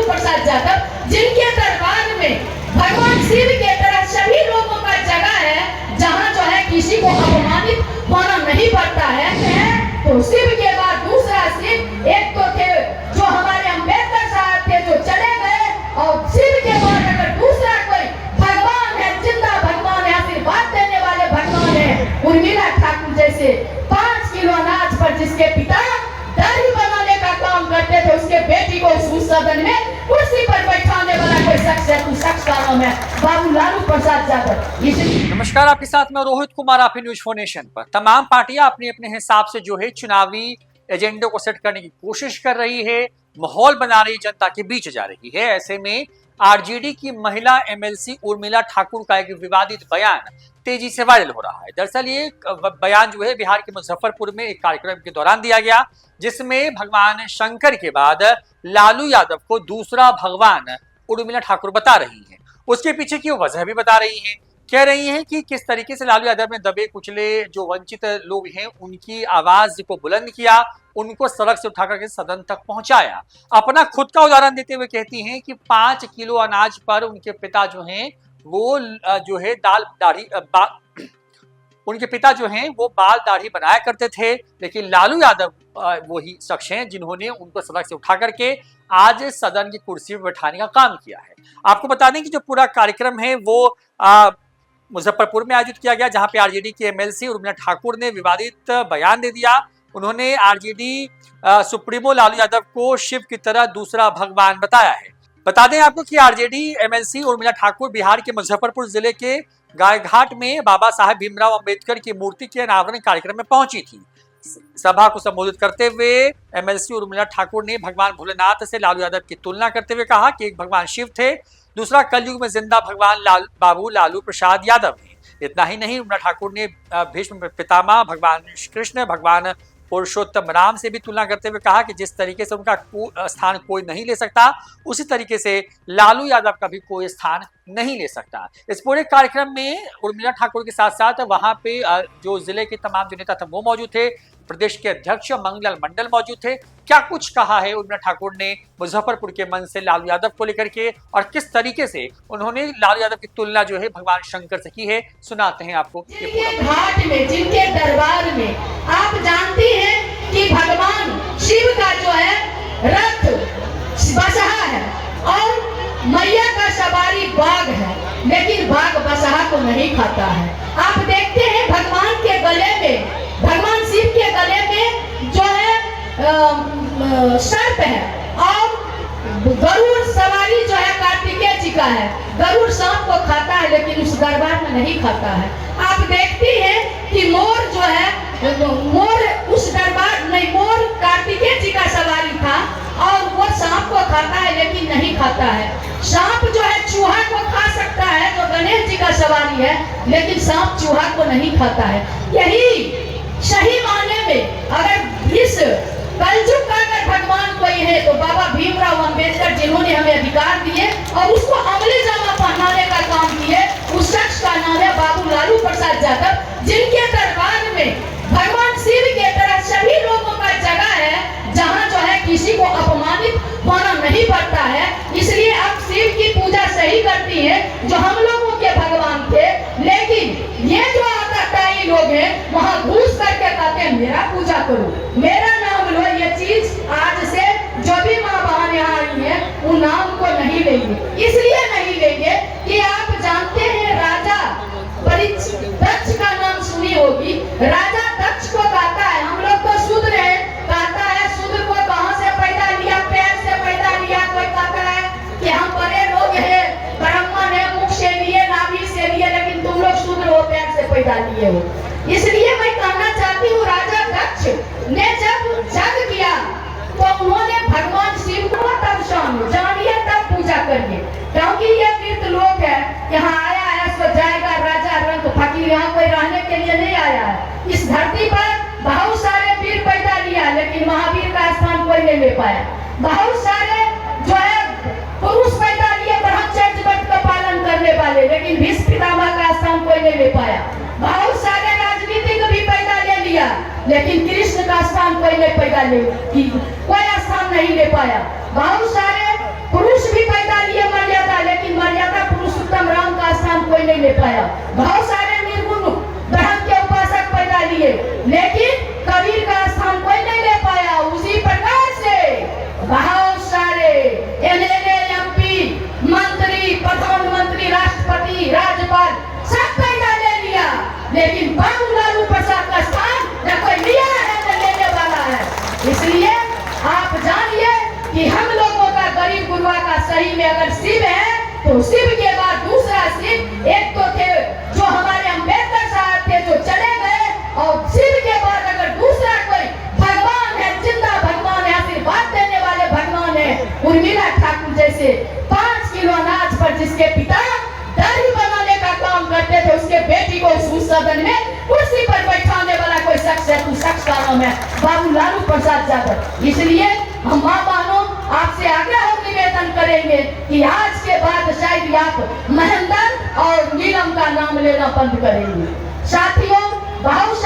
प्रसाद यादव, जिनके दरबार में भगवान शिव के तरह सभी लोगों का जगह है, जहाँ जो है किसी को अपमानित होना नहीं पड़ता है। तो शिव के बाद दूसरा शिव, एक तो थे जो हमारे अम्बेडकर साहब थे जो चले गए, और शिव के बाद अगर दूसरा कोई भगवान है, जिंदा भगवान है, आशीर्वाद देने वाले भगवान है, उर्मिला ठाकुर जैसे 5 किलो अनाज पर जिसके पिता दाढ़ी बनाने का काम करते थे, उसके बेटी को उस सदन में कुर्सी पर बैठाने वाला कोई शख्स है, उस शख्स का नाम है बाबू लालू प्रसाद यादव। नमस्कार, आपके साथ मैं रोहित कुमार, आप न्यूज 4 नेशन पर। तमाम पार्टियां अपने अपने हिसाब से जो है चुनावी एजेंडे को सेट करने की कोशिश कर रही है, माहौल बना रही, जनता के बीच जा रही है। ऐसे में आरजेडी की महिला एमएलसी उर्मिला ठाकुर का एक विवादित बयान तेजी से वायरल हो रहा है। दरअसल ये बयान जो है बिहार के मुजफ्फरपुर में एक कार्यक्रम के दौरान दिया गया, जिसमें भगवान शंकर के बाद लालू यादव को दूसरा भगवान उर्मिला ठाकुर बता रही है। उसके पीछे की वजह भी बता रही है, कह रही हैं कि किस तरीके से लालू यादव ने दबे कुचले जो वंचित लोग हैं उनकी आवाज को बुलंद किया, उनको सड़क से उठाकर के सदन तक पहुंचाया। अपना खुद का उदाहरण देते हुए कहती हैं कि 5 किलो अनाज पर उनके पिता जो हैं वो जो है उनके पिता जो हैं वो बाल दाढ़ी बनाया करते थे, लेकिन लालू यादव वही शख्स हैं जिन्होंने उनको सड़क से उठा करके आज सदन की कुर्सी पर बैठाने का काम किया है। आपको बता दें कि जो पूरा कार्यक्रम है वो मुजफ्फरपुर में आयोजित किया गया, जहां पे आरजेडी की एमएलसी उर्मिला ठाकुर ने विवादित बयान दे दिया। उन्होंने आरजेडी सुप्रीमो लालू यादव को शिव की तरह दूसरा भगवान बताया है। बता दें आपको कि आरजेडी एमएलसी उर्मिला ठाकुर बिहार के मुजफ्फरपुर जिले के गायघाट में बाबा साहेब भीमराव अंबेडकर की मूर्ति के अनावरण कार्यक्रम में पहुंची थी। सभा को संबोधित करते हुए एमएलसी उर्मिला ठाकुर ने भगवान भोलेनाथ से लालू यादव की तुलना करते हुए कहा कि एक भगवान शिव थे, दूसरा कलयुग में जिंदा भगवान बाबू लालू प्रसाद यादव है। इतना ही नहीं, उर्मिला ठाकुर ने भीष्म पितामह भगवान कृष्ण, भगवान पुरुषोत्तम राम से भी तुलना करते हुए कहा कि जिस तरीके से उनका स्थान कोई नहीं ले सकता, उसी तरीके से लालू यादव का भी कोई स्थान नहीं ले सकता। इस पूरे कार्यक्रम में उर्मिला ठाकुर के साथ साथ वहां पे जो जिले के तमाम जो नेता थे वो मौजूद थे, प्रदेश के अध्यक्ष मंगल मंडल मौजूद थे। क्या कुछ कहा है उर्मिला ठाकुर ने मुजफ्फरपुर के मन से लालू यादव को लेकर के, और किस तरीके से उन्होंने लालू यादव की तुलना जो है भगवान शंकर से की है, सुनाते हैं आपको ये पूरा। घाट में जिनके दरबार में आप जानती हैं कि भगवान शिव का जो है रथ बसहा है और मैया का सवारी बाघ है, लेकिन बाघ बसहा को नहीं खाता है। आप देखते हैं भगवान के गले में, भगवान शिव के गले में जो है सर्प है, और गरुड़ सवारी जो है कार्तिकेय जी का है। गरुड़ सांप को खाता है लेकिन उस दरबार में नहीं खाता है। आप देखती हैं कि मोर जो है, मोर उस दरबार नहीं, मोर कार्तिकेय जी का सवारी था और वो सांप को खाता है लेकिन नहीं खाता है। सांप जो है चूहा को खा सकता है, जो गणेश जी का सवारी है, लेकिन सांप चूहा को नहीं खाता है। यही सही मायने में अगर इस कलयुग का अगर भगवान कोई है तो बाबा भीमराव अंबेडकर, जिन्होंने हमें अधिकार दिए और उसको अमली जामा पहनाने का काम किए, उस शख्स का नाम है बाबू लालू प्रसाद यादव, जिनके दरबार में भगवान शिव के तरह सभी लोगों का जगह है, जहाँ जो है किसी को अपमानित होना नहीं पड़ता है। इसलिए आप शिव की पूजा सही करती है जो हम लोगों के भगवान थे, लेकिन ये जो आताताई लोग हैं वहाँ घूस करके कहते हैं मेरा पूजा करो, मेरा नाम लो। ये चीज आज से जो भी माँ बहन यहाँ आई है वो नाम को नहीं लेंगे, इसलिए नहीं लेंगे कि आप जानते हैं राजा दक्ष का नाम सुनी होगी। राजा दक्ष को कहता है, हम लोग तो शूद्र हैं, कहता है शूद्र को कहाँ से पैदा लिया, पैर से पैदा लिया। कोई कहता है कि हम बड़े लोग हैं, ब्राह्मण है, मुख से लिए, नाभि से लिए, लेकिन तुम लोग शूद्र हो, पैर से पैदा लिए हो। इसलिए मैं कहना चाहती हूँ, राजा दक्ष ने जब जग किया तो उन्होंने भगवान शिव को तब जानिए तब पूजा करिए, क्योंकि ये तीर्थ लोग है, यहाँ आया है सो जाएगा, राजा रंग फकीर यहाँ कोई रहने के लिए नहीं आया है। इस धरती पर बहुत सारे वीर पैदा लिया, लेकिन महावीर का स्थान कोई नहीं ले पाया। बहुत सारे जो है पुरुष पैदा लिए ब्रह्मचर्य व्रत का पालन करने वाले, लेकिन भीष्म पितामह का स्थान कोई नहीं ले पाया। बहुत सारे राजनीतिक भी पैदा ले लिया, लेकिन कृष्ण का स्थान कोई नहीं पैदा ले, कोई स्थान नहीं ले पाया। बहुत सारे पुरुष भी पैदा लिए मर्यादा, लेकिन मर्यादा पुरुषोत्तम राम का स्थान कोई नहीं ले पाया। बहुत सारे निर्गुण ब्रह्म के उपासक पैदा लिए, लेकिन कबीर का स्थान कोई नहीं ले पाया। उसी प्रकार से बहुत सारे एमएलए, एमपी, मंत्री, प्रधानमंत्री, राष्ट्रपति, राज्यपाल सब पैदा ले लिया, लेकिन बाबू लालू प्रसाद का स्थान न कोई लिया है न लेने वाला है। इसलिए आप जानिए कि हम लोगों का गरीब गुरुआ का सही में अगर शिव है तो शिव के बाद दूसरा शिव एक तो थे जो हमारे अम्बेडकर साहब थे जो चले गए, और शिव के बाद अगर दूसरा कोई भगवान है, जिंदा भगवान है, आशीर्वाद देने वाले भगवान है, उर्मिला ठाकुर जैसे 5 किलो अनाज पर जिसके पिता दाढ़ी बनाने का काम करते थे, उसके बेटी को उस सदन में कुर्सी पर बैठाने वाला कोई शख्स है, उस शख्स का नाम है बाबू लालू प्रसाद यादव। इसलिए हम माँ बहनों आपसे आग्रह और निवेदन करेंगे कि आज के बाद शायद आप महेंद्र और नीलम का नाम लेना बंद करेंगे। साथियों, बहुत